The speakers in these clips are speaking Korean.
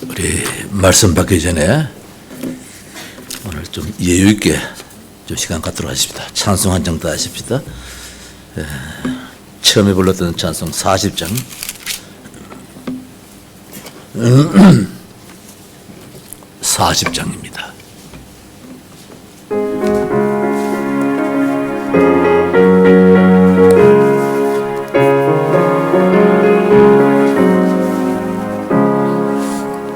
우리 말씀 받기 전에 오늘 좀 여유 있게 좀 시간 갖도록 하십시다. 찬송 한 장 더 하십시다. 처음에 불렀던 찬송 40장 40장입니다.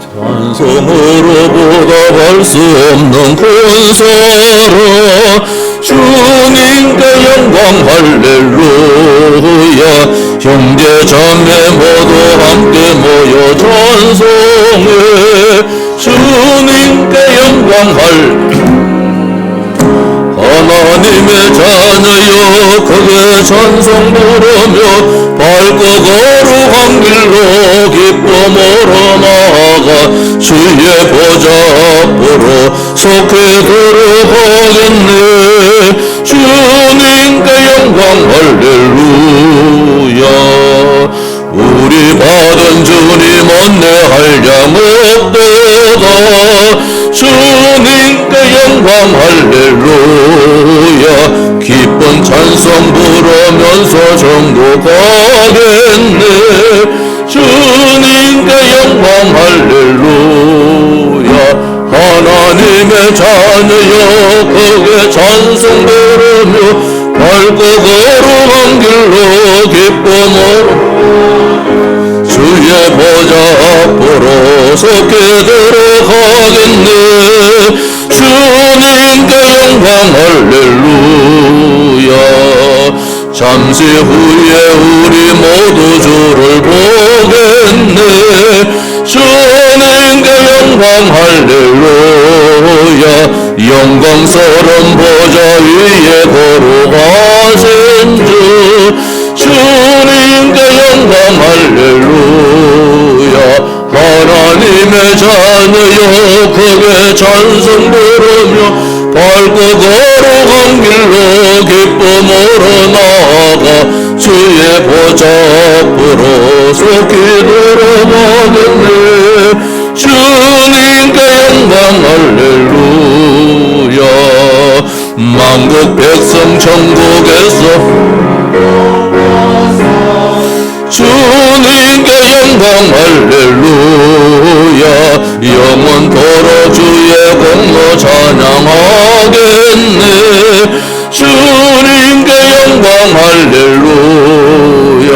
찬송으로 보답할 수 없는 권세로 주님께 영광 할렐루야. 형제 자매 모두 함께 모여 찬송해 주님께 영광 하나님의 자녀여 크게 찬송 부르며 밝고 거룩한 길로 기쁨으로 나아가 주의 보좌 앞으로 속히 들어가겠네. 주님께 영광 할렐루야. 우리 받은 주님 안내할 양 없도다. 주님께 영광 할렐루야. 기쁜 찬송 부르면서 전국 가겠네. 주님께 영광 할렐루야. 하나님의 자녀여 크게 찬송 부르며 밝고 거룩한 길로 기쁨으로 주의 보좌 앞으로 속히 들어가겠네. 주님께 영광 할렐루야. 잠시 후에 우리 모두 주를 보겠네. 주님께 영광 할렐루야. 영광스러운 보좌 위에 걸어가신 주 주님께 영광 할렐루야. 하나님의 자녀여 크게 찬송 부르며 밝고 거룩한 길로 기쁨으로 나아가 주의 보좌 앞으로 속히 들어가겠네. 주님께 영광 할렐루야. 만국 백성 천국에서 주님께 영광 할렐루야. 영원토록 주의 공로 찬양하겠네. 주님께 영광 할렐루야.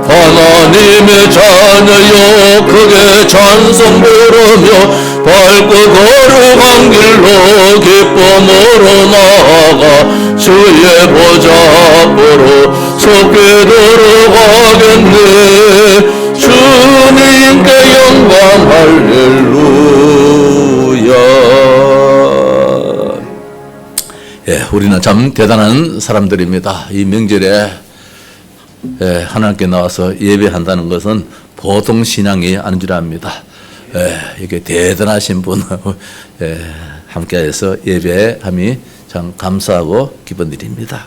하나님의 자녀여 크게 찬송 부르며 밝고 거룩한 길로 기쁨으로 나아가 주의 보좌 앞으로 속히 들어가겠네. 주님께 영광 할렐루야. 우리는 참 대단한 사람들입니다. 이 명절에 하나님께 나와서 예배한다는 것은 보통 신앙이 아닌 줄 압니다. 이게 대단하신 분 함께해서 예배함이 참 감사하고 기쁜 일입니다.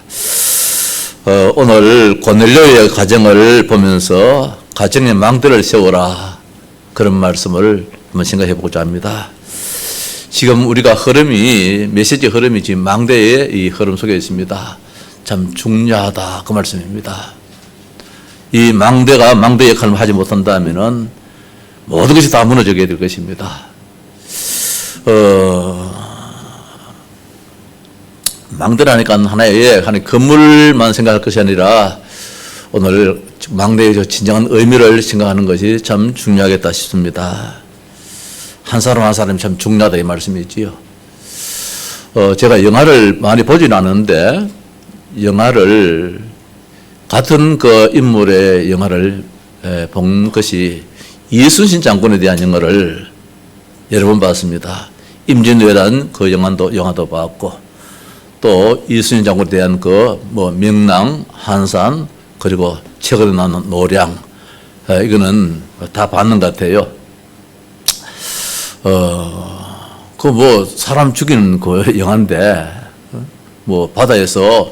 오늘 고넬료의 가정을 보면서 가정의 망대를 세워라 그런 말씀을 한번 생각해 보고자 합니다. 지금 우리가 흐름이 메시지 흐름이 지금 망대의 이 흐름 속에 있습니다. 참 중요하다 그 말씀입니다. 이 망대가 망대 역할을 하지 못한다면은 모든 것이 다 무너지게 될 것입니다. 망대라니까 하나의 건물만 생각할 것이 아니라 오늘 망대의 진정한 의미를 생각하는 것이 참 중요하겠다 싶습니다. 한 사람 한 사람이 참 중요하다 이 말씀이지요. 제가 영화를 많이 보진 않는데 영화를 같은 그 인물의 영화를 본 것이 이순신 장군에 대한 영화를 여러 번 봤습니다. 임진왜란 그 영화도 봤고 또 이순신 장군에 대한 그 명랑, 한산 그리고 최근에 나온 노량 이거는 다 봤는 것 같아요. 그 사람 죽이는 그 영화인데 바다에서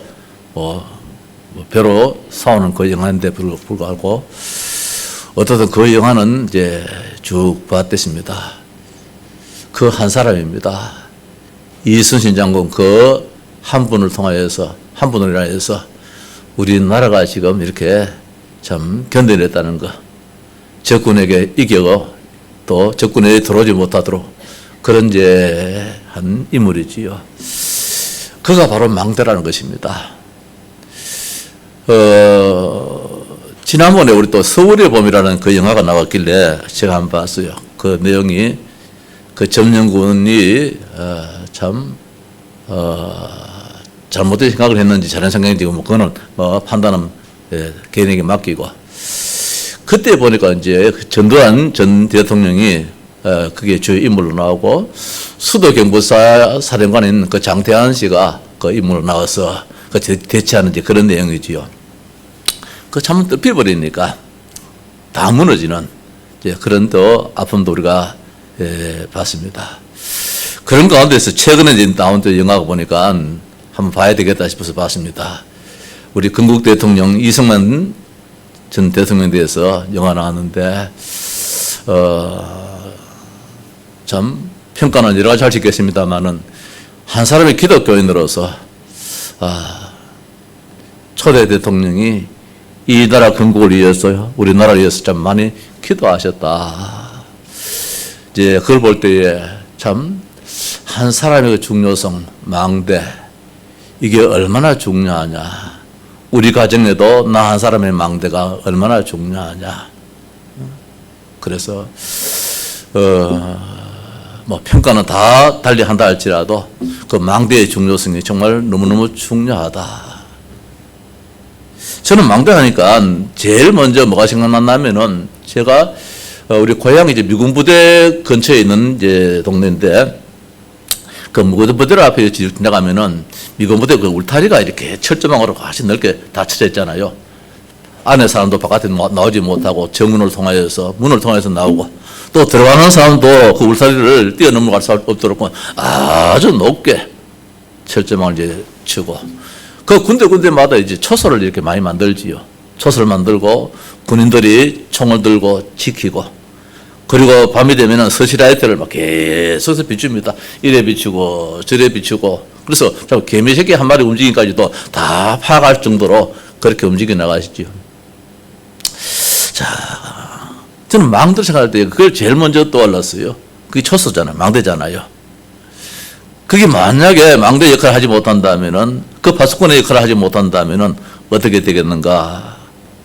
배로 싸우는 그 영화인데 불구하고 어떻든 그 영화는 이제 쭉 봤댔습니다. 그 한 사람입니다. 이순신 장군 그 한 분을 통하여서 한 분을 인하여서 우리나라가 지금 이렇게 참 견뎌냈다는 거, 적군에게 이겨 또 적군에게 들어오지 못하도록 그런 이제 한 인물이지요. 그가 바로 망대라는 것입니다. 지난번에 우리 또 서울의 봄이라는 그 영화가 나왔길래 제가 한번 봤어요. 그 내용이 그 점령군이 참 잘못된 생각을 했는지 잘한 생각인지 뭐 그거는 뭐 판단은 개인에게 맡기고, 그때 보니까 이제 전두환 전 대통령이 그게 주요 인물로 나오고 수도경보사 사령관인 그 장태환 씨가 그 인물로 나와서 그 대치하는 이제 그런 내용이지요. 그 참 뜯겨버리니까 다 무너지는 이제 그런 또 아픔도 우리가 봤습니다. 그런 가운데서 최근에 이제 나온 또 영화가 보니까 한번 봐야 되겠다 싶어서 봤습니다. 우리 건국 대통령 이승만 전 대통령에 대해서 영화 나왔는데 참 평가는 여러 가지 할 수 있겠습니다만은 한 사람의 기독교인으로서 초대 대통령이 이 나라 건국을 위해서요, 우리나라를 위해서 참 많이 기도하셨다. 이제 그걸 볼 때에 참 한 사람의 중요성, 망대, 이게 얼마나 중요하냐. 우리 가정에도 나 한 사람의 망대가 얼마나 중요하냐. 그래서 뭐 평가는 다 달리 한다 할지라도 그 망대의 중요성이 정말 너무너무 중요하다. 저는 망대하니까 제일 먼저 뭐가 생각났냐면은 제가 우리 고향이 이제 미군부대 근처에 있는 이제 동네인데 그 미군부대 앞에 지나가면은 미군부대 그 울타리가 이렇게 철조망으로 같이 넓게 닫혀져 있잖아요. 안에 사람도 바깥에 나오지 못하고 정문을 통하여서 문을 통해서 나오고 또 들어가는 사람도 그 울타리를 뛰어넘어갈 수 없도록 아주 높게 철조망을 이제 치고 그 군데군데마다 이제 초소를 이렇게 많이 만들지요. 초소를 만들고 군인들이 총을 들고 지키고, 그리고 밤이 되면은 서시라이트를 막 계속해서 비춥니다. 이래 비추고 저래 비추고, 그래서 개미 새끼 한 마리 움직이기까지도 다 파악할 정도로 그렇게 움직여 나가시죠. 자, 저는 망대 생각할 때 그걸 제일 먼저 떠올랐어요. 그게 초소잖아요. 망대잖아요. 그게 만약에 망대 역할을 하지 못한다면은, 그 파수꾼의 역할을 하지 못한다면은 어떻게 되겠는가.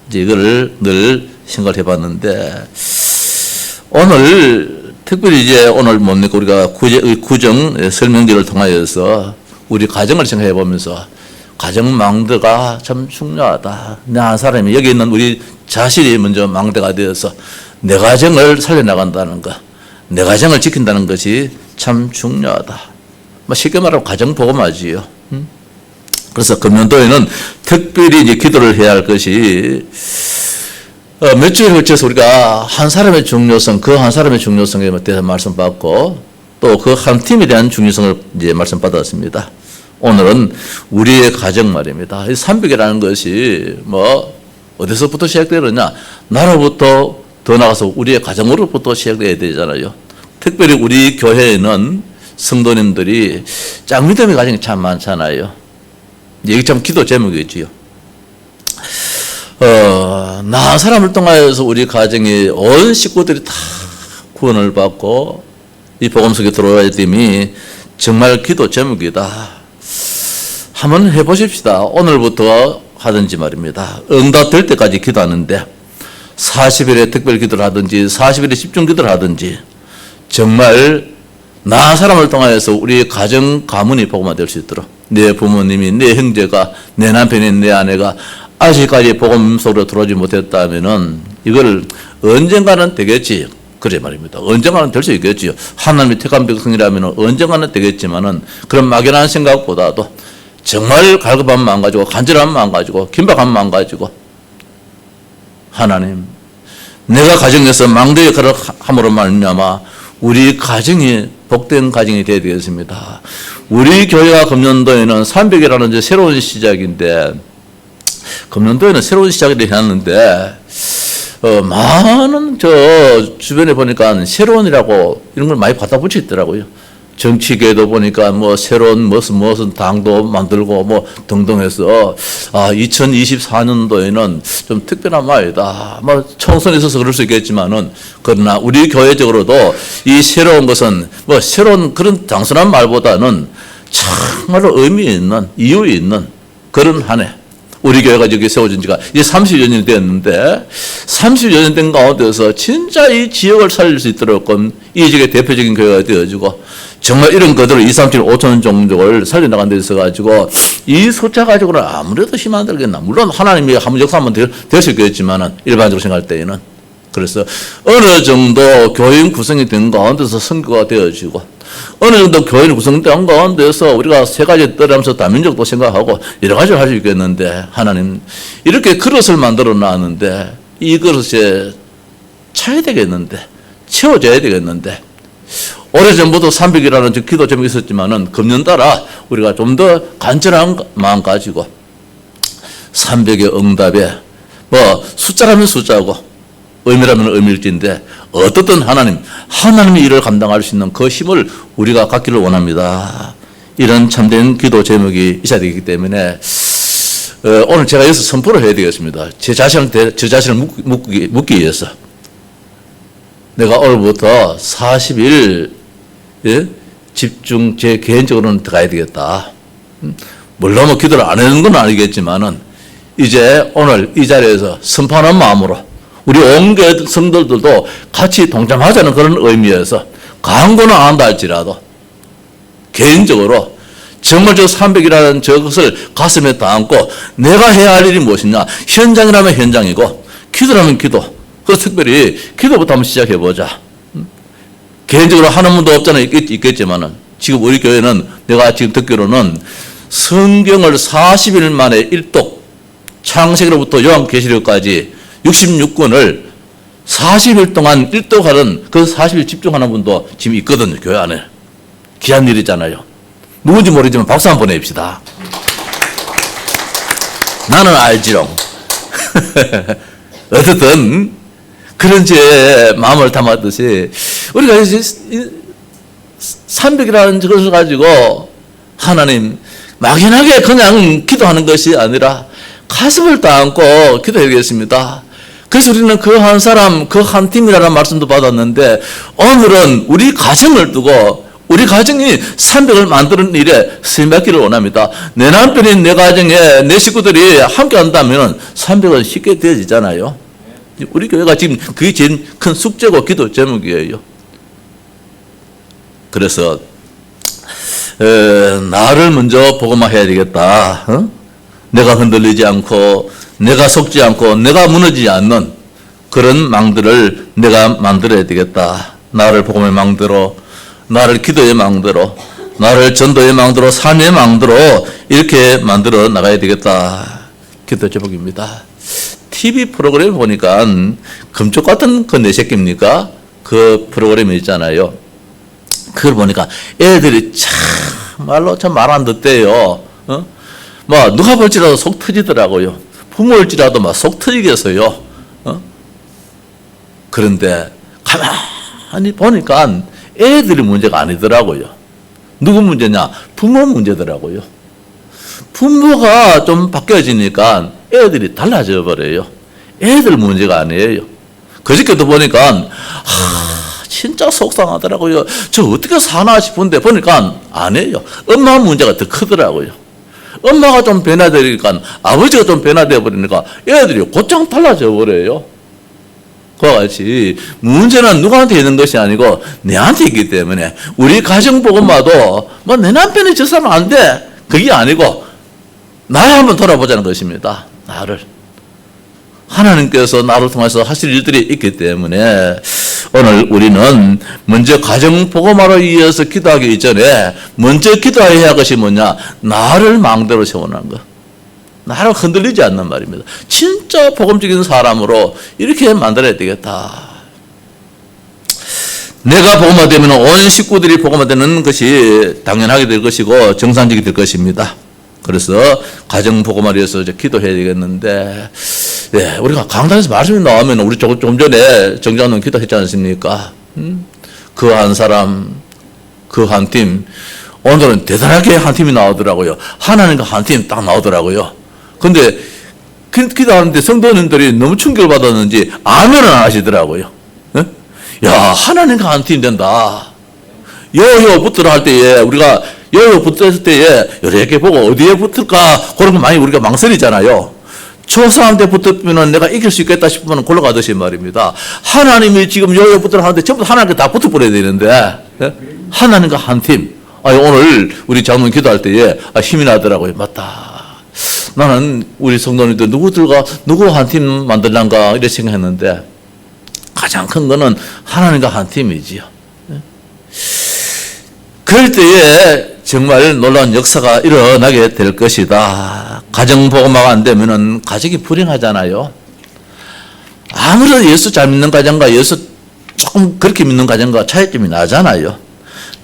이제 이거를 늘 생각을 해봤는데, 오늘, 특별히 이제 오늘 뭡니까, 우리가 구정 설명제를 통하여서 우리 가정을 생각해 보면서 가정 망대가 참 중요하다. 내 한 사람이 여기 있는 우리 자신이 먼저 망대가 되어서 내 가정을 살려나간다는 것, 내 가정을 지킨다는 것이 참 중요하다. 뭐 쉽게 말하면 가정복음화지요. 그래서 금년도에는 특별히 이제 기도를 해야 할 것이 몇 주에 걸쳐서 우리가 한 사람의 중요성, 그 한 사람의 중요성에 대해서 말씀받고 또 그 한 팀에 대한 중요성을 이제 말씀받았습니다. 오늘은 우리의 가정 말입니다. 이 300이라는 것이 뭐 어디서부터 시작되느냐? 나로부터 더 나가서 우리의 가정으로부터 시작돼야 되잖아요. 특별히 우리 교회에는 성도님들이 짝믿음의 가정이 참 많잖아요. 이게 참 기도 제목이지요. 나 한 사람을 통하여서 우리 가정이 온 식구들이 다 구원을 받고 이 복음 속에 들어와야 됨이 정말 기도 제목이다. 한번 해보십시다. 오늘부터 하든지 말입니다. 응답될 때까지 기도하는데 40일에 특별 기도를 하든지 40일에 집중 기도를 하든지 정말 나 한 사람을 통하여서 우리 가정 가문이 복음화될 수 있도록, 내 부모님이, 내 형제가, 내 남편이, 내 아내가 아직까지 복음 속으로 들어오지 못했다면은 이걸 언젠가는 되겠지. 그래 말입니다. 언젠가는 될 수 있겠지요. 하나님의 택한 백성이라면 언젠가는 되겠지만은 그런 막연한 생각보다도 정말 갈급한 마음 가지고, 간절한 마음 가지고, 긴박한 마음 가지고, 하나님, 내가 가정에서 망대 역할을 함으로 말미암아 우리 가정이 복된 가정이 되어야 되겠습니다. 우리 교회가 금년도에는 300이라는 이제 새로운 시작인데, 금년도에는 새로운 시작을 해놨는데, 많은 주변에 보니까 새로운이라고 이런 걸 많이 갖다 붙이더라고요. 정치계도 보니까 뭐 새로운 무슨 당도 만들고 뭐 등등 해서 2024년도에는 좀 특별한 말이다. 뭐 총선에 있어서 그럴 수 있겠지만은 그러나 우리 교회적으로도 이 새로운 것은 뭐 새로운 그런 단순한 말보다는 정말로 의미 있는 이유 있는 그런 한 해. 우리 교회가 여기 세워진 지가 이제 30여 년이 되었는데 30여 년 된 가운데서 진짜 이 지역을 살릴 수 있도록 이 지역의 대표적인 교회가 되어지고 정말 이런 것들을 2, 3, 7, 5천 종족을 살려나간 데 있어가지고 이 숫자 가지고는 아무래도 힘 안 들겠나. 물론 하나님이 한번 역사 한번 될 수 있겠지만은 일반적으로 생각할 때에는. 그래서 어느 정도 교인 구성이 된 가운데서 선교가 되어지고 어느 정도 교인 구성된 가운데서 우리가 세 가지 떠나면서 다민족도 생각하고 여러 가지를 할 수 있겠는데 하나님 이렇게 그릇을 만들어 놨는데 이 그릇에 차야 되겠는데 채워져야 되겠는데 오래전부터 300이라는 기도 제목이 있었지만은 금년 따라 우리가 좀 더 간절한 마음 가지고 300의 응답에 뭐 숫자라면 숫자고 의미라면 의미일진데 어떻든 하나님이 일을 감당할 수 있는 그 힘을 우리가 갖기를 원합니다. 이런 참된 기도 제목이 있어야 되기 때문에 오늘 제가 여기서 선포를 해야 되겠습니다. 제 자신을 묻기 위해서 내가 오늘부터 40일 집중 제 개인적으로는 들어가야 되겠다. 물론 뭐 기도를 안 하는 건 아니겠지만은 이제 오늘 이 자리에서 선포하는 마음으로 우리 온 교회 성도들도 같이 동참하자는 그런 의미에서 강구는 안 한다 할지라도 개인적으로 정말 저 300이라는 저것을 가슴에 담고 내가 해야 할 일이 무엇이냐. 현장이라면 현장이고 기도라면 기도. 그래서 특별히 기도부터 한번 시작해보자. 개인적으로 하는 분도 없잖아요. 있겠지만은 지금 우리 교회는 내가 지금 듣기로는 성경을 40일 만에 일독 창세기로부터 요한계시록까지 66권을 40일 동안 일독하는 그 40일 집중하는 분도 지금 있거든요. 교회 안에. 귀한 일이잖아요. 누군지 모르지만 박수 한번 보내봅시다. 나는 알지롱. 어쨌든 그런 제 마음을 담았듯이 우리가 300이라는 것을 가지고 하나님 막연하게 그냥 기도하는 것이 아니라 가슴을 담고 기도해야겠습니다. 그래서 우리는 그 한 사람, 그 한 팀이라는 말씀도 받았는데 오늘은 우리 가정을 두고 우리 가정이 300을 만드는 일에 쓰임받기를 원합니다. 내 남편이 내 가정에 내 식구들이 함께 한다면 300은 쉽게 되어지잖아요. 우리 교회가 지금 그게 제일 큰 숙제고 기도 제목이에요. 그래서 나를 먼저 보고만 해야 되겠다. 내가 흔들리지 않고 내가 속지 않고 내가 무너지지 않는 그런 망들을 내가 만들어야 되겠다. 나를 복음의 망대로, 나를 기도의 망대로, 나를 전도의 망대로, 삶의 망대로 이렇게 만들어 나가야 되겠다. 기도 제목입니다. TV 프로그램 보니까 금쪽 같은 그 내 새끼입니까? 그 프로그램이 있잖아요. 그걸 보니까 애들이 참말로 참 말 안 듣대요. 뭐 누가 볼지라도 속 터지더라고요. 부모일지라도 막 속 터지겠어요. 그런데 가만히 보니까 애들이 문제가 아니더라고요. 누구 문제냐? 부모 문제더라고요. 부모가 좀 바뀌어지니까 애들이 달라져 버려요. 애들 문제가 아니에요. 그저께도 보니까 진짜 속상하더라고요. 저 어떻게 사나 싶은데 보니까 아니에요. 엄마 문제가 더 크더라고요. 엄마가 좀 변화되니까 아버지가 좀 변화되어 버리니까 애들이 곧장 달라져 버려요. 그와 같이 문제는 누구한테 있는 것이 아니고 내한테 있기 때문에 우리 가정 보고마도 뭐 내 남편이 저 사람 안 돼. 그게 아니고 나를 한번 돌아보자는 것입니다. 나를. 하나님께서 나를 통해서 하실 일들이 있기 때문에 오늘 우리는 먼저 가정 복음화로 이어서 기도하기 이전에 먼저 기도해야 할 것이 뭐냐? 나를 망대로 세워놓은 것. 나를 흔들리지 않는 말입니다. 진짜 복음적인 사람으로 이렇게 만들어야 되겠다. 내가 복음화되면 온 식구들이 복음화되는 것이 당연하게 될 것이고 정상적이 될 것입니다. 그래서 가정 복음화를 위해서 이제 기도해야 되겠는데, 예, 우리가 강단에서 말씀이 나오면 우리 조금 전에 정장님 기도했지 않습니까? 그 한 사람, 그 한 팀, 오늘은 대단하게 한 팀이 나오더라고요. 하나님과 한 팀 딱 나오더라고요. 근데 기도하는데 성도님들이 너무 충격을 받았는지 아멘을 안 하시더라고요. 예? 야, 하나님과 한 팀 된다. 요요 붙으라 할 때에 우리가 요요 붙었을 때에 여러 개 보고 어디에 붙을까 그런 거 많이 우리가 망설이잖아요. 저 사람한테 붙으면 내가 이길 수 있겠다 싶으면 골라가듯이 말입니다. 하나님이 지금 요요 붙으라 하는데 전부 하나님께 다 붙어버려야 되는데, 예? 하나님과 한 팀. 오늘 우리 장로님 기도할 때에 힘이 나더라고요. 맞다. 나는 우리 성도님들 누구 한 팀 만들란가 이렇게 생각했는데 가장 큰 거는 하나님과 한 팀이지요. 그럴 때에 정말 놀라운 역사가 일어나게 될 것이다. 가정 복음화가 안 되면은 가정이 불행하잖아요. 아무래도 예수 잘 믿는 가정과 예수 조금 그렇게 믿는 가정과 차이점이 나잖아요.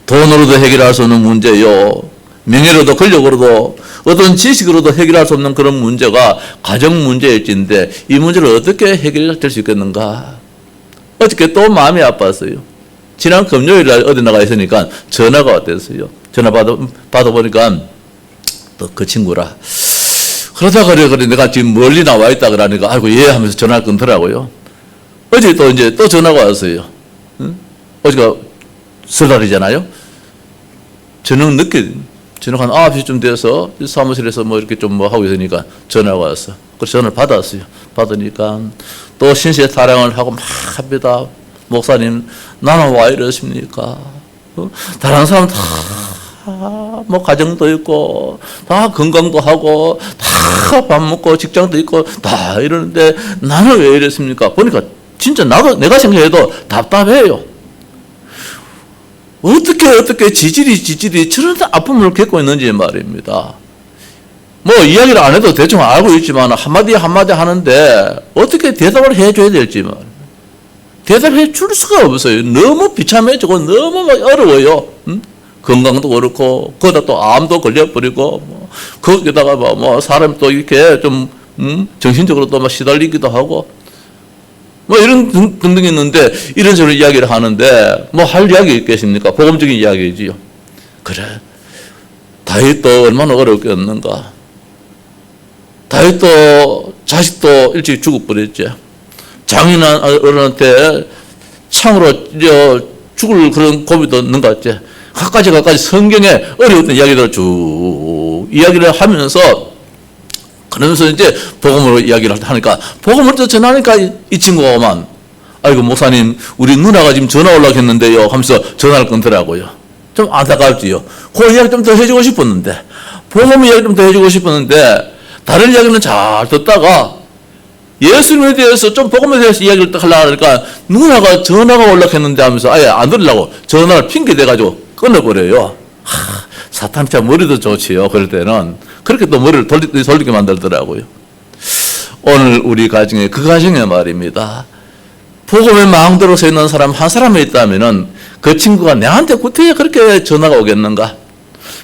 돈으로도 해결할 수 없는 문제요. 명예로도 권력으로도 어떤 지식으로도 해결할 수 없는 그런 문제가 가정 문제일진데 이 문제를 어떻게 해결될 수 있겠는가? 어저께 또 마음이 아팠어요. 지난 금요일 날 어디 나가 있으니까 전화가 왔댔어요. 전화 받아보니까 또 그 친구라. 그러다 그래 내가 지금 멀리 나와 있다 그러니까 아이고 예 하면서 전화를 끊더라고요. 어제 또 이제 또 전화가 왔어요. 응? 어제가 설날이잖아요. 저녁 한 9시쯤 돼서 사무실에서 뭐 이렇게 좀 뭐 하고 있으니까 전화가 왔어. 그래서 전화를 받았어요. 받으니까 또 신세 타령을 하고 막 합니다. 목사님, 나는 와 이러십니까? 다른 사람 다 뭐 가정도 있고 다 건강도 하고 다 밥 먹고 직장도 있고 다 이러는데 나는 왜 이랬습니까? 보니까 진짜 나도 내가 생각해도 답답해요. 어떻게 지질이 저런 아픔을 겪고 있는지 말입니다. 뭐 이야기를 안 해도 대충 알고 있지만 한마디 하는데 어떻게 대답을 해줘야 될지 말입니다. 대답해 줄 수가 없어요. 너무 비참해지고 너무 어려워요. 건강도 그렇고 거기다 또 암도 걸려버리고 뭐 거기다가 뭐 사람이 또 이렇게 좀 정신적으로 또 막 시달리기도 하고 뭐 이런 등등 있는데 이런 식으로 이야기를 하는데 뭐 할 이야기 있겠습니까? 복음적인 이야기지요. 그래, 다윗도 얼마나 어렵겠는가. 다윗도 자식도 일찍 죽어버렸지. 장인한 어른한테 창으로 죽을 그런 고비도 있는 것 같지. 갖가지 성경에 어려웠던 이야기들을 쭉 이야기를 하면서 그러면서 이제 복음으로 이야기를 하니까 복음을 또 전하니까 이 친구가만 아이고 목사님 우리 누나가 지금 전화 올라고 했는데요 하면서 전화를 끊더라고요. 좀 안타깝지요. 그 이야기 좀 더 해주고 싶었는데 복음 이야기 좀 더 해주고 싶었는데 다른 이야기는 잘 듣다가 예수님에 대해서 좀 복음에 대해서 이야기를 딱 하려고 하니까 누나가 전화가 올라했는데 하면서 아예 안 들으려고 전화를 핑계대가지고 끊어버려요. 사탄 참 머리도 좋지요. 그럴 때는 그렇게 또 머리를 돌리게 만들더라고요. 오늘 우리 가정에 그 가정에 말입니다. 복음의 망대로 서 있는 사람 한 사람이 있다면은 그 친구가 내한테 구태여 그렇게 전화가 오겠는가?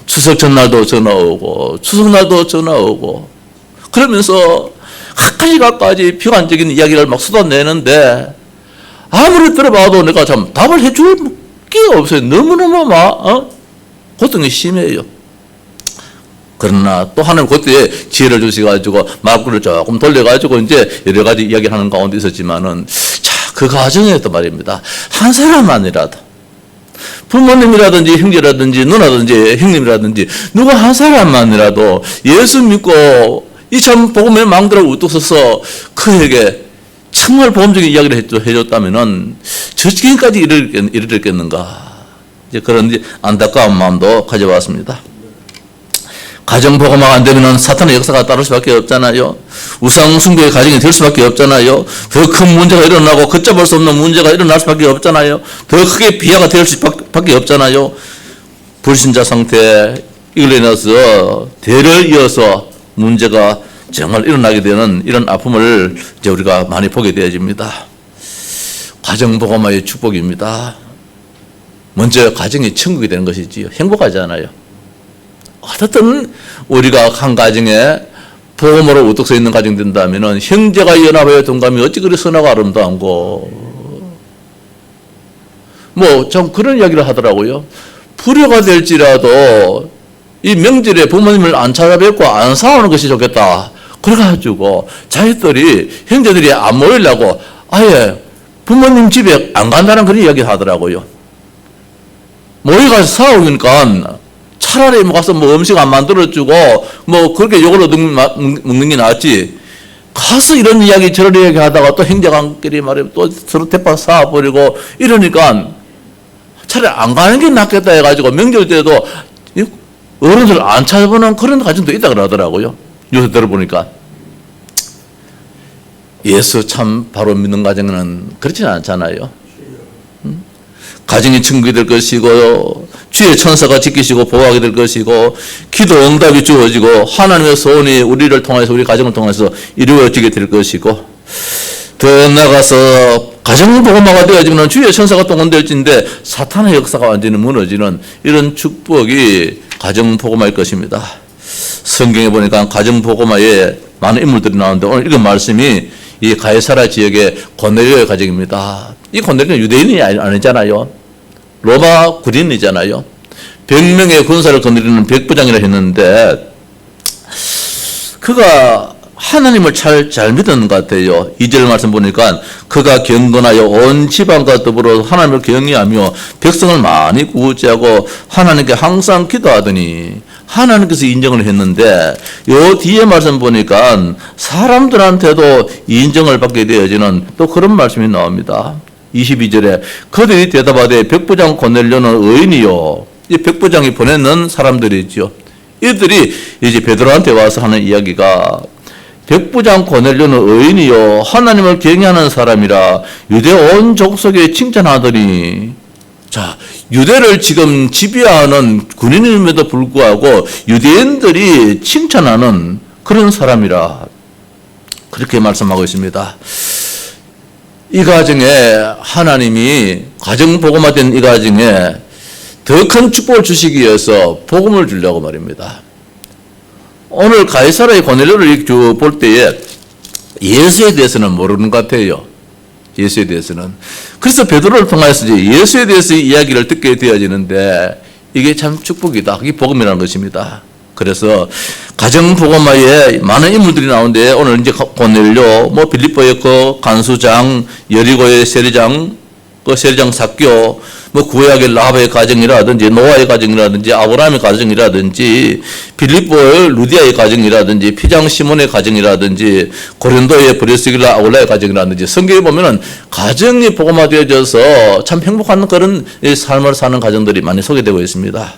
추석 전날도 전화 오고 추석날도 전화 오고 그러면서 가까이 비관적인 이야기를 막 쏟아내는데 아무리 들어봐도 내가 참 답을 해줄 게 없어요. 너무너무 고통이 심해요. 그러나 또 하나님 그때 지혜를 주셔가지고 말구를 조금 돌려가지고 이제 여러 가지 이야기를 하는 가운데 있었지만은 자, 그 가정에도 말입니다. 한 사람만이라도 부모님이라든지 형제라든지 누나든지 형님이라든지 누구 한 사람만이라도 예수 믿고 이 참 복음의 망대를 우뚝 서서 그에게 정말 복음적인 이야기를 해줬다면은 저 지경까지 이르렀겠는가. 이제 그런 안타까운 마음도 가져왔습니다. 가정 복음화가 안 되면은 사탄의 역사가 따를 수밖에 없잖아요. 우상 숭배의 가정이 될 수밖에 없잖아요. 더 큰 문제가 일어나고 걷잡을 수 없는 문제가 일어날 수밖에 없잖아요. 더 크게 비하가 될 수밖에 없잖아요. 불신자 상태 이걸로 인해서 대를 이어서 문제가 정말 일어나게 되는 이런 아픔을 이제 우리가 많이 보게 되어집니다. 가정 복음화의 축복입니다. 먼저 가정이 천국이 되는 것이지요. 행복하잖아요. 어떻든 우리가 한 가정에 복음으로 우뚝 서 있는 가정이 된다면은 형제가 연합하여 동감이 어찌 그리 선하고 아름다운고. 뭐 참 그런 이야기를 하더라고요. 불효가 될지라도 이 명절에 부모님을 안 찾아뵙고 안 싸우는 것이 좋겠다. 그래가지고 자식들이 형제들이 안 모이려고 아예 부모님 집에 안 간다는 그런 이야기를 하더라고요. 모여가서 싸우니까 차라리 뭐 가서 뭐 음식 안 만들어주고 뭐 그렇게 욕을 먹는 게 낫지. 가서 이런 이야기 저런 이야기 하다가 또 형제간끼리 말이야 또 서로 대파 쌓아버리고 이러니까 차라리 안 가는 게 낫겠다 해가지고 명절 때도 어른들 안 찾아보는 그런 가정도 있다 그러더라고요. 요새 들어보니까. 예수 참 바로 믿는 가정은 그렇지는 않잖아요. 가정이 천국이 될 것이고 주의 천사가 지키시고 보호하게 될 것이고 기도 응답이 주어지고 하나님의 소원이 우리를 통해서 우리 가정을 통해서 이루어지게 될 것이고 더 나아가서 가정 복음화가 되어지면 주의 천사가 동원될진데 사탄의 역사가 완전히 무너지는 이런 축복이 가정 복음화일 것입니다. 성경에 보니까 가정 복음화에 많은 인물들이 나오는데 오늘 읽은 말씀이 이 가이사라 지역의 고넬료의 가정입니다. 이 고넬료는 유대인이 아니잖아요. 로마 군인이잖아요. 100명의 군사를 거느리는 백부장이라 했는데 그가 하나님을 잘 믿었는 것 같아요. 2절 말씀 보니까 그가 경건하여 온 지방과 더불어 하나님을 경외하며 백성을 많이 구제하고 하나님께 항상 기도하더니 하나님께서 인정을 했는데 요 뒤에 말씀 보니까 사람들한테도 인정을 받게 되어지는 또 그런 말씀이 나옵니다. 22절에 그들이 대답하되 백부장 고넬료는 의인이요. 이 백부장이 보내는 사람들이죠. 이들이 이제 베드로한테 와서 하는 이야기가 백부장 고넬료는 의인이요 하나님을 경외하는 사람이라 유대 온 족속에 칭찬하더니 자 유대를 지금 지배하는 군인임에도 불구하고 유대인들이 칭찬하는 그런 사람이라 그렇게 말씀하고 있습니다. 이 가정에 하나님이 가정 복음화된 이 가정에 더 큰 축복을 주시기 위해서 복음을 주려고 말입니다. 오늘 가이사라의 고넬료를 볼 때에 예수에 대해서는 모르는 것 같아요. 예수에 대해서는. 그래서 베드로를 통해서 예수에 대해서 이야기를 듣게 되어지는데 이게 참 축복이다. 그게 복음이라는 것입니다. 그래서 가정 복음화에 많은 인물들이 나오는데 오늘 이제 고넬료, 뭐 빌립보의 그 간수장, 여리고의 세리장, 그 세리장 삭교, 뭐 구약의 라합의 가정이라든지 노아의 가정이라든지 아브라함의 가정이라든지 빌립보의 루디아의 가정이라든지 피장 시몬의 가정이라든지 고린도의 브리스길라 아굴라의 가정이라든지 성경에 보면은 가정이 복음화되어져서 참 행복한 그런 삶을 사는 가정들이 많이 소개되고 있습니다.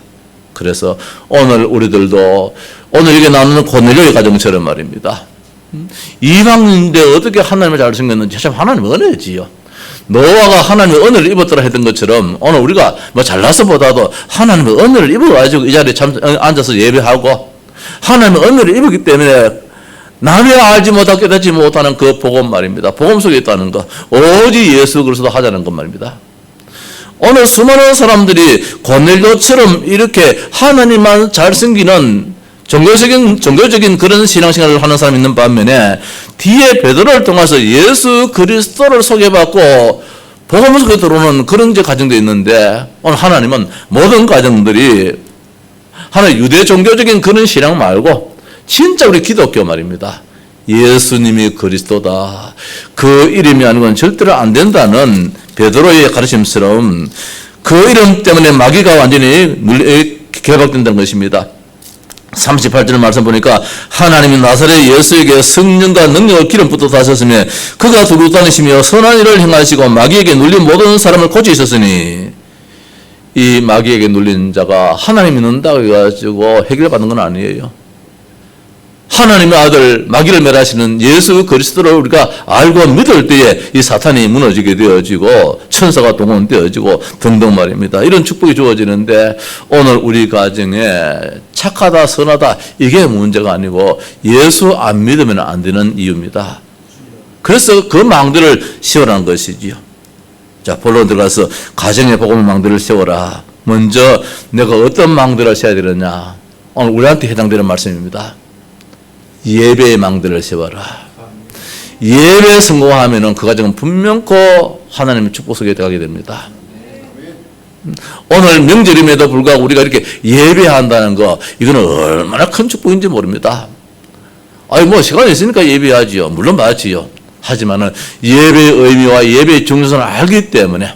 그래서 오늘 우리들도 오늘 이게 나누는 고넬료의 가정처럼 말입니다. 이방인인데 어떻게 하나님을 잘 섬겼는지 참 하나님의 은혜지요. 노아가 하나님의 은혜를 입었더라 했던 것처럼 오늘 우리가 뭐 잘나서보다도 하나님의 은혜를 입어가지고 이 자리에 앉아서 예배하고 하나님의 은혜를 입었기 때문에 남이 알지 못하고 깨닫지 못하는 그 복음 말입니다. 복음 속에 있다는 거 오직 예수 그리스도 하자는 것 말입니다. 오늘 수많은 사람들이 고넬료처럼 이렇게 하나님만 잘 섬기는 종교적인 그런 신앙생활을 하는 사람이 있는 반면에 뒤에 베드로를 통해서 예수 그리스도를 소개받고 복음 속에 들어오는 그런 가정도 있는데 오늘 하나님은 모든 가정들이 하나의 유대 종교적인 그런 신앙 말고 진짜 우리 기독교 말입니다. 예수님이 그리스도다. 그 이름이 아니고는 절대로 안 된다는 베드로의 가르침처럼 그 이름 때문에 마귀가 완전히 개박된다는 것입니다. 38절 말씀 보니까 하나님이 나사렛 예수에게 성령과 능력을 기름부터 다셨으며 그가 두루 다니시며 선한 일을 행하시고 마귀에게 눌린 모든 사람을 고치셨으니 이 마귀에게 눌린 자가 하나님이 넣는다고 해가지고 해결받는 건 아니에요. 하나님의 아들 마귀를 멸하시는 예수 그리스도를 우리가 알고 믿을 때에 이 사탄이 무너지게 되어지고 천사가 동원되어지고 등등 말입니다. 이런 축복이 주어지는데 오늘 우리 가정에 착하다 선하다 이게 문제가 아니고 예수 안 믿으면 안 되는 이유입니다. 그래서 그 망대를 씌우라는 것이지요. 자, 본론 들어가서 가정의 복음의 망대를 세워라. 먼저 내가 어떤 망대를 세워야 되느냐. 오늘 우리한테 해당되는 말씀입니다. 예배의 망대를 세워라. 예배에 성공하면은 그 가정은 분명코 하나님의 축복 속에 들어가게 됩니다. 오늘 명절임에도 불구하고 우리가 이렇게 예배한다는 거, 이거는 얼마나 큰 축복인지 모릅니다. 아니, 뭐, 시간이 있으니까 예배하지요. 물론 맞지요. 하지만은 예배의 의미와 예배의 중요성을 알기 때문에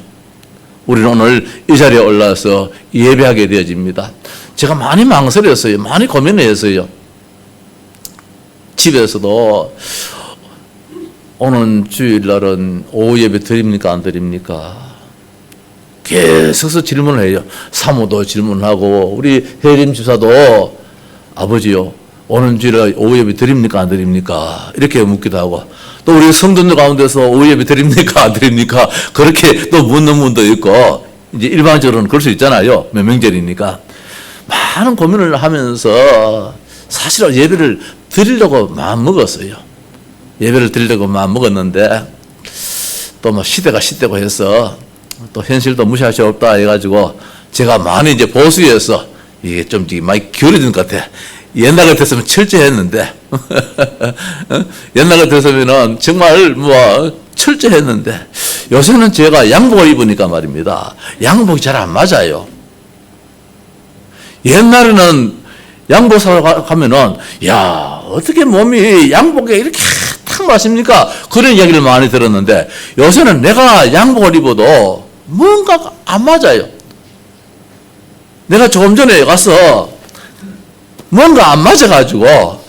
우리는 오늘 이 자리에 올라와서 예배하게 되어집니다. 제가 많이 망설였어요. 많이 고민했어요. 집에서도 오늘 주일날은 오후 예배 드립니까? 안 드립니까? 계속해서 질문을 해요. 사모도 질문하고 우리 혜림 집사도 아버지요, 오늘 주일날 오후 예배 드립니까? 안 드립니까? 이렇게 묻기도 하고, 또 우리 성도들 가운데서 오후 예배 드립니까? 안 드립니까? 그렇게 또 묻는 분도 있고, 이제 일반적으로는 그럴 수 있잖아요. 명절이니까. 많은 고민을 하면서 사실은 예배를 드리려고 마음먹었어요. 예배를 드리려고 마음먹었는데 또 뭐 시대가 시대고 해서 또 현실도 무시할 수 없다 해가지고 제가 많이 이제 보수해서 이게 좀 많이 기울어진 것 같아. 옛날 같았으면 철저했는데 옛날 같았으면은 정말 뭐 철저했는데 요새는 제가 양복을 입으니까 말입니다. 양복이 잘 안 맞아요. 옛날에는 양복 사러 가면은 야, 어떻게 몸이 양복에 이렇게 탁 맞습니까? 그런 이야기를 많이 들었는데 요새는 내가 양복을 입어도 뭔가 안 맞아요. 내가 조금 전에 가서 뭔가 안 맞아가지고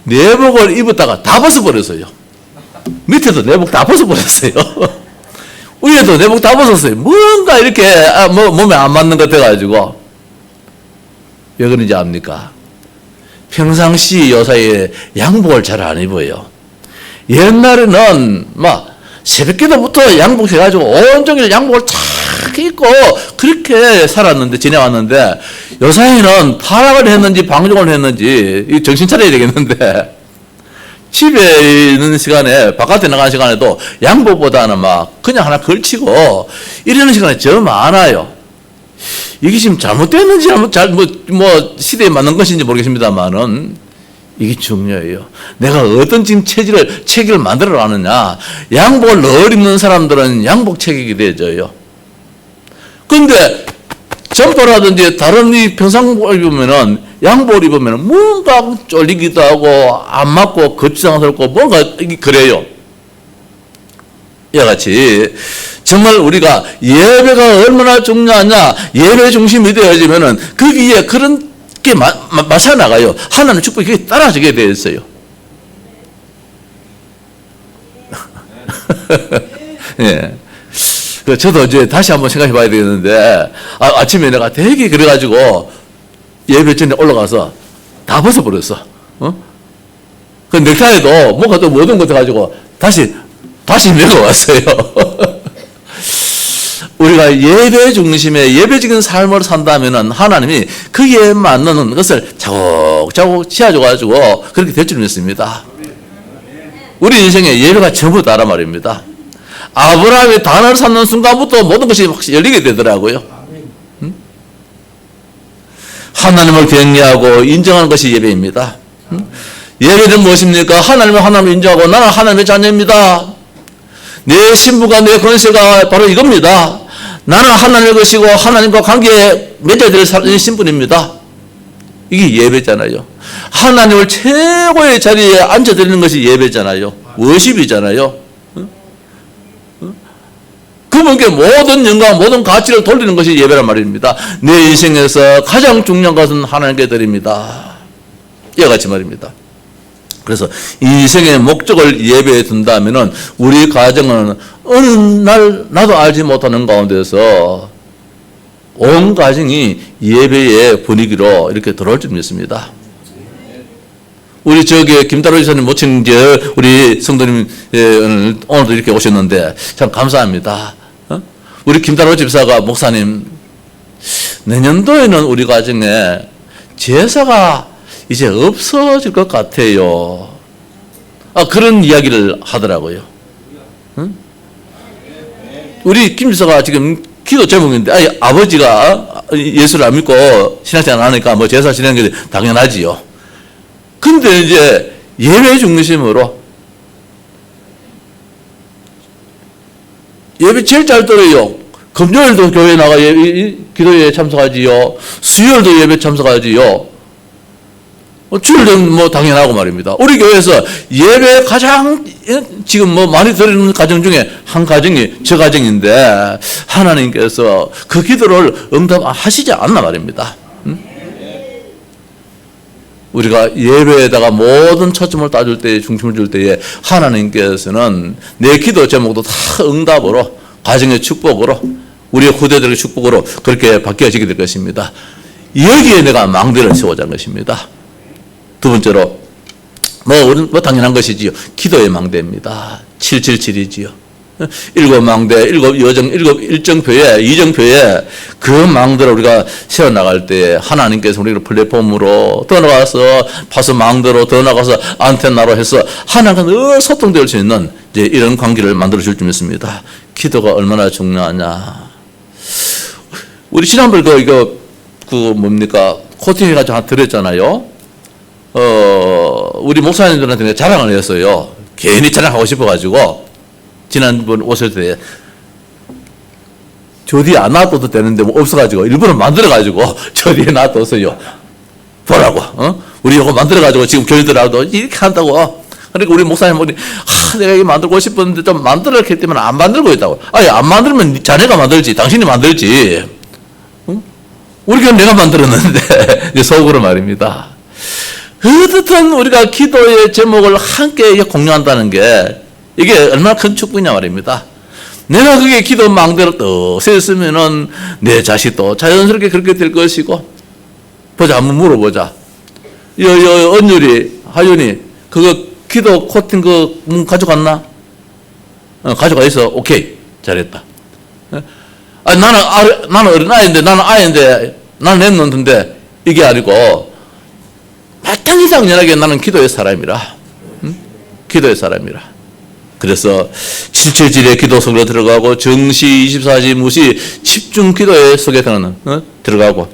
내복을 입었다가 다 벗어버렸어요. 밑에도 내복 다 벗어버렸어요. 위에도 내복 다 벗었어요. 뭔가 이렇게 몸에 안 맞는 것 같아가지고. 왜 그런지 압니까? 평상시 요사이에 양복을 잘 안 입어요. 옛날에는 막 새벽기도부터 양복 해가지고 온종일 양복을 탁 입고 그렇게 살았는데, 지내왔는데, 요사이는 타락을 했는지 방종을 했는지 정신 차려야 되겠는데, 집에 있는 시간에, 바깥에 나가는 시간에도 양복보다는 막 그냥 하나 걸치고 이러는 시간이 저 많아요. 이게 지금 잘못됐는지 시대에 맞는 것인지 모르겠습니다만은 이게 중요해요. 내가 어떤 지금 체계를 만들어 가느냐. 양복을 늘 입는 사람들은 양복 체격이 되어져요. 근데 점퍼라든지 다른 이 평상복을 입으면은, 양복을 입으면은 뭔가 쫄리기도 하고 안 맞고 거추장스럽고 뭔가 그래요. 이와 같이 정말 우리가 예배가 얼마나 중요하냐, 예배 중심이 되어지면은 거기에 그런 게 맞춰 나가요. 하나님의 축복이 거기에 따라지게 되어 있어요. 예. 저도 이제 다시 한번 생각해 봐야 되겠는데, 아침에 내가 되게 그래가지고 예배 전에 올라가서 다 벗어버렸어. 그 넥타이도 뭔가 또 모든 것 같아가지고 다시 메고 왔어요. 우리가 예배 중심의 예배적인 삶을 산다면은 하나님이 거기에 맞는 것을 차곡차곡 지어줘가지고 그렇게 될 줄 믿습니다. 우리 인생에 예배가 전부 다란 말입니다. 아브라함이 단을 쌓는 순간부터 모든 것이 확 열리게 되더라고요. 하나님을 경외하고 인정하는 것이 예배입니다. 예배는 무엇입니까? 하나님을 인정하고 나는 하나님의 자녀입니다. 내 신부가, 내 권세가 바로 이겁니다. 나는 하나님의 것이고 하나님과 관계에 맺어질 신분입니다. 이게 예배잖아요. 하나님을 최고의 자리에 앉아드리는 것이 예배잖아요. 워십이잖아요. 그분께 모든 영광, 모든 가치를 돌리는 것이 예배란 말입니다. 내 인생에서 가장 중요한 것은 하나님께 드립니다. 이와 같이 말입니다. 그래서 인생의 목적을 예배에 둔다면은 우리 가정은 어느 날 나도 알지 못하는 가운데서 온 가정이 예배의 분위기로 이렇게 들어올 줄 믿습니다. 우리 김다로 지사님 모친 우리 성도님 오늘도 이렇게 오셨는데 참 감사합니다. 우리 김다로 집사가 목사님, 내년도에는 우리 가정에 제사가 이제 없어질 것 같아요. 그런 이야기를 하더라고요. 응? 우리 김 지사가 지금 기도 제목인데, 아니, 아버지가 예수를 안 믿고 신앙생활 안 하니까 뭐 제사 지내는 게 당연하지요. 근데 이제 예배 중심으로 예배 제일 잘 들어요. 금요일도 교회 나가 기도회에 참석하지요. 수요일도 예배 참석하지요. 주일도 뭐 당연하고 말입니다. 우리 교회에서 예배 가장 지금 뭐 많이 드리는 가정 중에 한 가정이 저 가정인데 하나님께서 그 기도를 응답하시지 않나 말입니다. 우리가 예배에다가 모든 초점을 따줄 때, 중심을 줄 때에 하나님께서는 내 기도 제목도 다 응답으로, 가정의 축복으로, 우리의 후대들의 축복으로 그렇게 바뀌어지게 될 것입니다. 여기에 내가 망대를 세우자는 것입니다. 두 번째로, 뭐 당연한 것이지요. 기도의 망대입니다. 777이지요. 7망대, 7여정, 7일정표에, 이정표에 그 망대를 우리가 세워나갈 때 하나님께서 우리를 플랫폼으로 더 나가서 파서 망대로 더 나가서 안테나로 해서 하나님과 늘 소통될 수 있는 이제 이런 관계를 만들어줄 줄 믿습니다. 기도가 얼마나 중요하냐. 우리 지난번에 코팅해가지고 하나 드렸잖아요. 우리 목사님들한테 자랑을 했어요. 괜히 자랑하고 싶어가지고. 지난번 오실 때 저 뒤에 안 놔둬도 되는데 뭐 없어가지고 일부러 만들어가지고 저 뒤에 놔뒀어요. 보라고. 우리 이거 만들어가지고 지금 교회들하고도 이렇게 한다고. 그러니까 우리 목사님 보니 내가 이거 만들고 싶었는데 좀 만들었기 때문에 안 만들고 있다고. 아니 안 만들면 자네가 만들지, 당신이 만들지. 우리 교회는 내가 만들었는데 이제 속으로 말입니다. 어떻든 우리가 기도의 제목을 함께 공유한다는 게 이게 얼마나 큰 축복이냐 말입니다. 내가 그게 기도 망대로 떡 셌으면은 내 자식도 자연스럽게 그렇게 될 것이고. 보자, 한번 물어보자. 언율이, 하윤이, 그거 기도 코팅 가져갔나? 가져가 있어. 오케이. 잘했다. 나는 어린아이인데, 나는 아이인데, 나는 냈는데, 이게 아니고, 마땅히 당연하게 나는 기도의 사람이라. 기도의 사람이라. 그래서 777의 기도 속으로 들어가고 정시 24시 무시 집중 기도의 속에 들어가고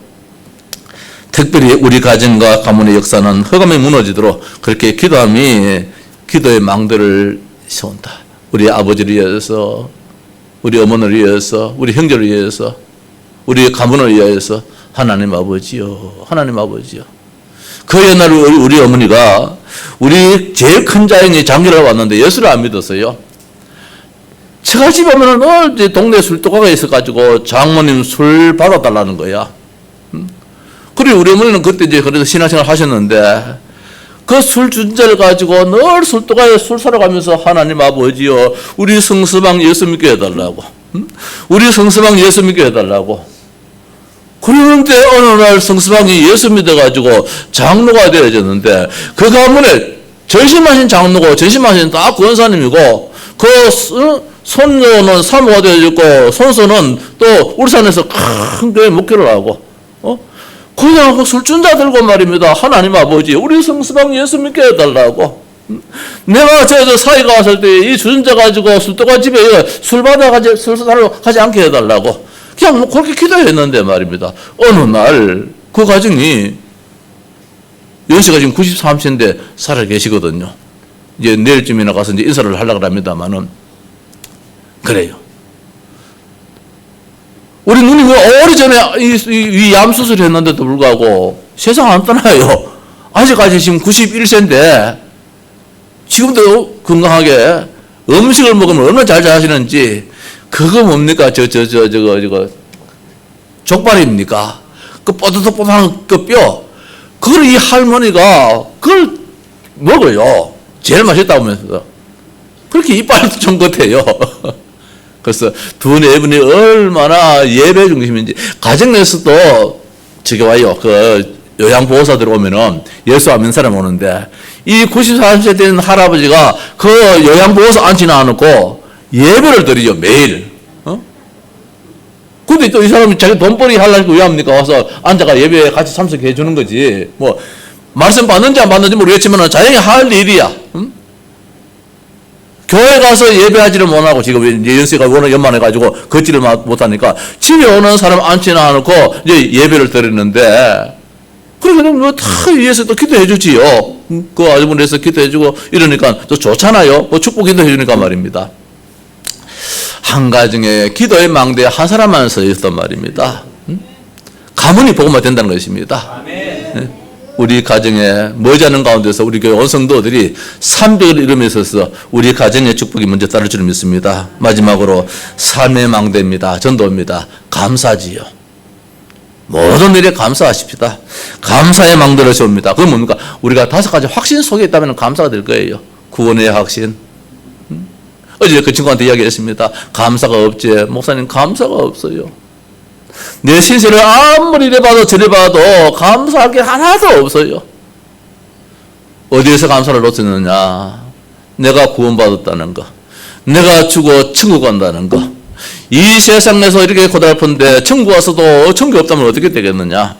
특별히 우리 가정과 가문의 역사는 흑암에 무너지도록 그렇게 기도함이 기도의 망대를 세운다. 우리 아버지를 위해서, 우리 어머니를 위해서, 우리 형제를 위해서, 우리 가문을 위해서 하나님 아버지요, 하나님 아버지요. 그 옛날 우리 어머니가 우리 제일 큰 자연이 장기를 왔는데 예수를 안 믿었어요. 처갓집 오면은 이제 동네 술도가가 있어가지고 장모님 술 받아달라는 거야. 그리고 우리 어머니는 그때 이제 그래도 신앙생활 하셨는데 그 술 준자를 가지고 늘 술도가에 술 사러 가면서 하나님 아버지요, 우리 성서방 예수 믿게 해달라고. 우리 성서방 예수 믿게 해달라고. 그런데 어느 날 성서방이 예수 믿어가지고 장로가 되어졌는데 그 가문에 전심하신 장로고 전심하신 다 권사님이고 그 손녀는 사모가 되어졌고 손소는 또 울산에서 큰 교회 목회를 하고 그냥 그 술준자 들고 말입니다. 하나님 아버지 우리 성서방 예수 믿게 해달라고. 내가 저 사이가 왔을 때 이 주전자 가지고 술도가 집에 술 받아가지고 술 사러 가지 않게 해달라고 그냥 뭐 그렇게 기도했는데 말입니다. 어느 날 그 가정이 연세가 지금 93세인데 살아 계시거든요. 이제 내일쯤이나 가서 이제 인사를 하려고 합니다만은 그래요. 우리 누님이 오래전에 이 암 수술을 했는데도 불구하고 세상 안 떠나요. 아직까지 지금 91세인데 지금도 건강하게 음식을 먹으면 얼마나 잘 하시는지. 그거 뭡니까? 저거 족발입니까? 그 뽀득뽀득한 그 뼈. 그걸 이 할머니가 그걸 먹어요. 제일 맛있다고 하면서. 그렇게 이빨도 쫑긋해요. 그래서 두 네 분이 얼마나 예배 중심인지. 가정 내에서도 저기 와요. 그 요양보호사들 오면은 예수 안 믿는 사람 오는데 이 94세 된 할아버지가 그 요양보호사 앉지는 않고 예배를 드리죠, 매일. 근데 또 이 사람이 자기 돈벌이 하려니까 왜 합니까? 와서 앉아가 예배에 같이 참석해 주는 거지. 뭐, 말씀 받는지 안 받는지 모르겠지만 자연히 할 일이야. 교회 가서 예배하지를 못하고 지금 연세가 워낙 연만해가지고 걷지를 못하니까 집에 오는 사람 앉지는 않고 이제 예배를 드리는데 그러면 뭐다 위에서 또 기도해 주지요. 그 아주머니에서 기도해 주고 이러니까 또 좋잖아요. 뭐 축복 기도해 주니까 말입니다. 한 가정에 기도의 망대에 한 사람만 서 있었단 말입니다. 가문이 복음화 된다는 것입니다. 우리 가정에 머지않은 가운데서 우리 교회 온 성도들이 300을 이루며 있어서 우리 가정의 축복이 먼저 따를 줄 믿습니다. 마지막으로 삶의 망대입니다. 전도입니다. 감사지요. 모든 일에 감사하십시다. 감사의 망대를 세웁니다. 그건 뭡니까? 우리가 5가지 확신 속에 있다면 감사가 될 거예요. 구원의 확신. 어제 그 친구한테 이야기했습니다. 감사가 없지. 목사님 감사가 없어요. 내 신세를 아무리 이래 봐도 저래 봐도 감사할 게 하나도 없어요. 어디에서 감사를 놓쳤느냐? 내가 구원받았다는 거, 내가 죽어 천국 간다는 거. 이 세상에서 이렇게 고달픈데 천국 와서도 천국 없다면 어떻게 되겠느냐?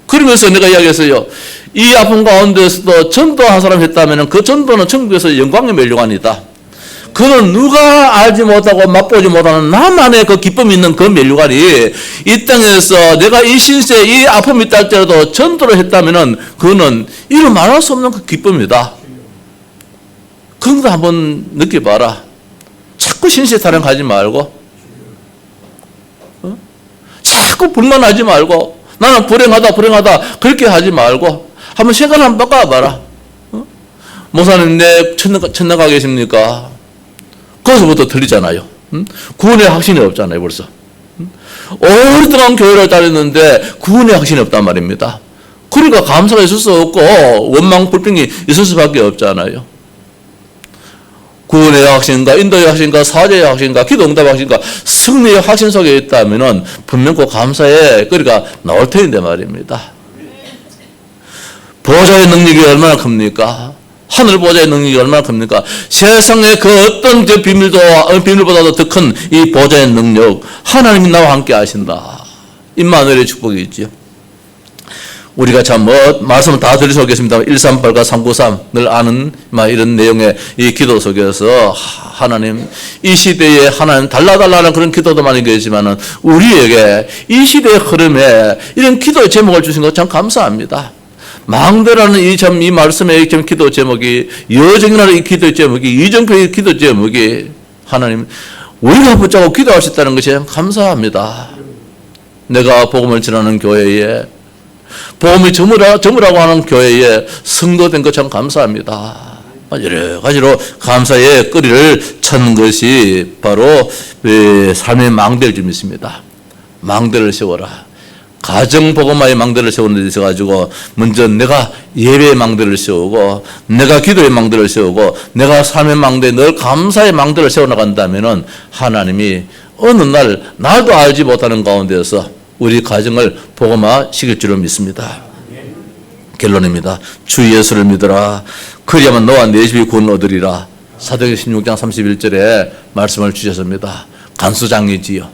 그러면서 내가 이야기했어요. 이 아픔 가운데서도 전도한 사람 했다면 그 전도는 천국에서 영광의 멸류관이다. 그는 누가 알지 못하고 맛보지 못하는 나만의 그 기쁨이 있는 그 멸류관이 이 땅에서 내가 이 신세 이 아픔이 있다 할지라도 전도를 했다면 그는 이루 말할 수 없는 그 기쁨이다. 그런 거 한번 느껴봐라. 자꾸 신세 타령하지 말고 자꾸 불만하지 말고 나는 불행하다 그렇게 하지 말고 한번 생각 한번 바꿔봐라. 목사님 내 천당 가 계십니까? 거기서부터 틀리잖아요. 구원의 확신이 없잖아요, 벌써. 오랫동안 교회를 다녔는데 구원의 확신이 없단 말입니다. 그러니까 감사가 있을 수 없고 원망 불평이 있을 수밖에 없잖아요. 구원의 확신과 인도의 확신과 사죄의 확신과 기도응답의 확신과 승리의 확신 속에 있다면 분명 그 감사의 거리가 나올 텐데 말입니다. 보좌의 능력이 얼마나 큽니까? 하늘 보좌의 능력이 얼마나 큽니까? 세상의 그 어떤 비밀보다도 더 큰 이 보좌의 능력, 하나님이 나와 함께 하신다. 임마누엘의 축복이 있죠. 우리가 참 말씀을 다 드릴 수 없겠습니다. 138과 393 늘 아는 이런 내용의 이 기도 속에서 하나님 이 시대에 하나님 달라달라는 그런 기도도 많이 계시지만은 우리에게 이 시대의 흐름에 이런 기도의 제목을 주신 것 참 감사합니다. 망대라는 이 말씀의 기도 제목이, 여정이라는 이 기도 제목이, 이정표의 기도 제목이 하나님 우리가 붙잡고 기도할 수 있다는 것이 감사합니다. 내가 복음을 전하는 교회에, 복음이 저무라고 하는 교회에 성도된 것 참 감사합니다. 여러 가지로 감사의 거리를 찾는 것이 바로 삶의 망대를 좀 있습니다. 망대를 세워라. 가정 복음화의 망대를 세우는 데 있어가지고 먼저 내가 예배의 망대를 세우고 내가 기도의 망대를 세우고 내가 삶의 망대, 늘 감사의 망대를 세워나간다면은 하나님이 어느 날 나도 알지 못하는 가운데서 우리 가정을 복음화 시킬 줄을 믿습니다. 결론입니다. 주 예수를 믿어라. 그리하면 너와 내 집이 구원 얻으리라. 사도행전 16장 31절에 말씀을 주셨습니다. 간수장이지요.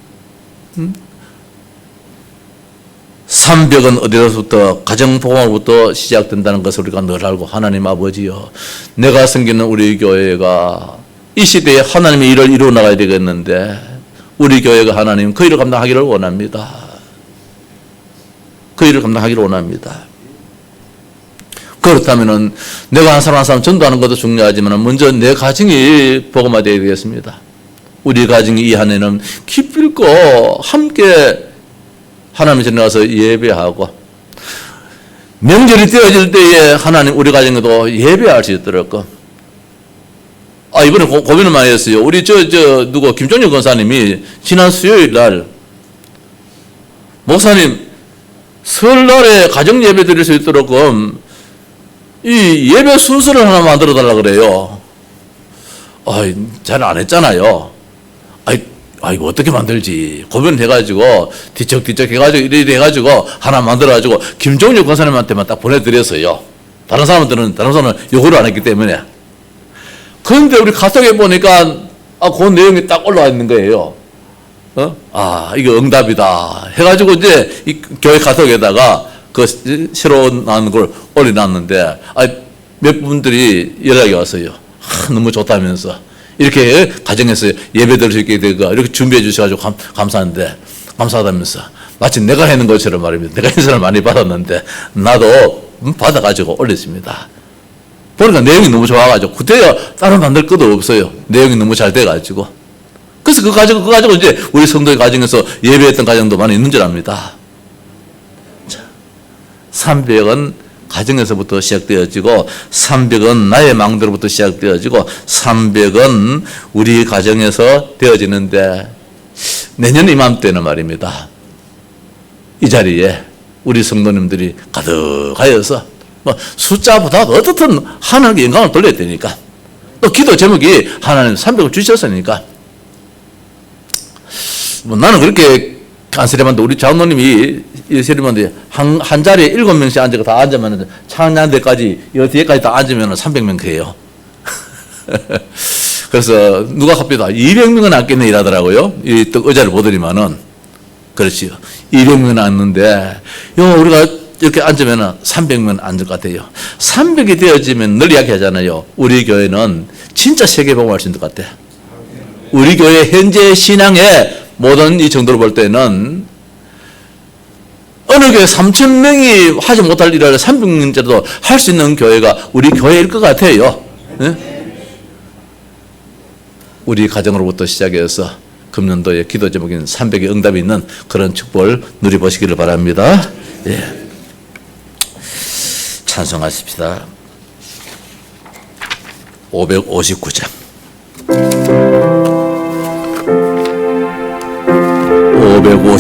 300은 어디서부터 가정복음으로부터 시작된다는 것을 우리가 늘 알고, 하나님 아버지요, 내가 섬기는 우리 교회가 이 시대에 하나님의 일을 이루어 나가야 되겠는데 우리 교회가 하나님 그 일을 감당하기를 원합니다. 그 일을 감당하기를 원합니다. 그렇다면은 내가 한 사람 한 사람 전도하는 것도 중요하지만 먼저 내 가정이 복음화되어야 되겠습니다. 우리 가정이 이 한 해는 기필코 함께 하나님 전에 가서 예배하고 명절이 되어질 때에 하나님 우리 가정에도 예배할 수 있도록. 이번에 고민을 많이 했어요. 우리 누구 김종혁 권사님이 지난 수요일 날 목사님 설날에 가정 예배 드릴 수 있도록 이 예배 순서를 하나 만들어 달라 그래요. 잘 안 했잖아요. 이거 어떻게 만들지? 고민해가지고, 뒤척뒤척 해가지고, 이래 해가지고, 하나 만들어가지고, 김종혁 권사님한테만 딱 보내드렸어요. 다른 사람은 요구를 안 했기 때문에. 그런데 우리 카톡에 보니까, 그 내용이 딱 올라와 있는 거예요. 이거 응답이다. 해가지고, 이제, 이 교회 카톡에다가, 새로 나온 걸 올려놨는데, 몇 분들이 연락이 왔어요. 너무 좋다면서 이렇게 가정에서 예배 드릴 수 있게 되고 이렇게 준비해 주셔가지고 감사한데 감사하다면서 마치 내가 해는 것처럼 말입니다. 내가 인사를 많이 받았는데 나도 받아가지고 올렸습니다. 보니까 내용이 너무 좋아가지고 그때야 다른 만들 것도 없어요. 내용이 너무 잘 돼가지고. 그래서 그거 가지고 이제 우리 성도의 가정에서 예배했던 가정도 많이 있는 줄 압니다. 자, 300은 가정에서부터 시작되어지고 300은 나의 망대로부터 시작되어지고 300은 우리 가정에서 되어지는데 내년 이맘때는 말입니다. 이 자리에 우리 성도님들이 가득하여서 뭐 숫자보다도 어떻든 하나님께 영광을 돌려야 되니까 또 기도 제목이 하나님 300을 주셨으니까 뭐 나는 그렇게 안쓰려봤는데 우리 장로님이 세리만데 한 자리에 7명씩 앉아서 다 앉으면 창량대까지 이 뒤에까지 다 앉으면 300명 돼요. 그래서 누가 갑니다 200명은 앉겠네 이러더라고요. 이 또 의자를 보더니만은 그렇지요. 200명은 앉는데 우리가 이렇게 앉으면 300명 앉을 것 같아요. 300이 되어지면 늘 이야기하잖아요. 우리 교회는 진짜 세계복음할 수 있는 것 같아. 우리 교회 현재 신앙의 모든 이 정도로 볼 때는 어느 교회 3,000명이 하지 못할 일을 300명째도 할 수 있는 교회가 우리 교회일 것 같아요. 네? 우리 가정으로부터 시작해서 금년도의 기도 제목인 300의 응답이 있는 그런 축복을 누려보시기를 바랍니다. 예. 찬송하십시다. 559장. 559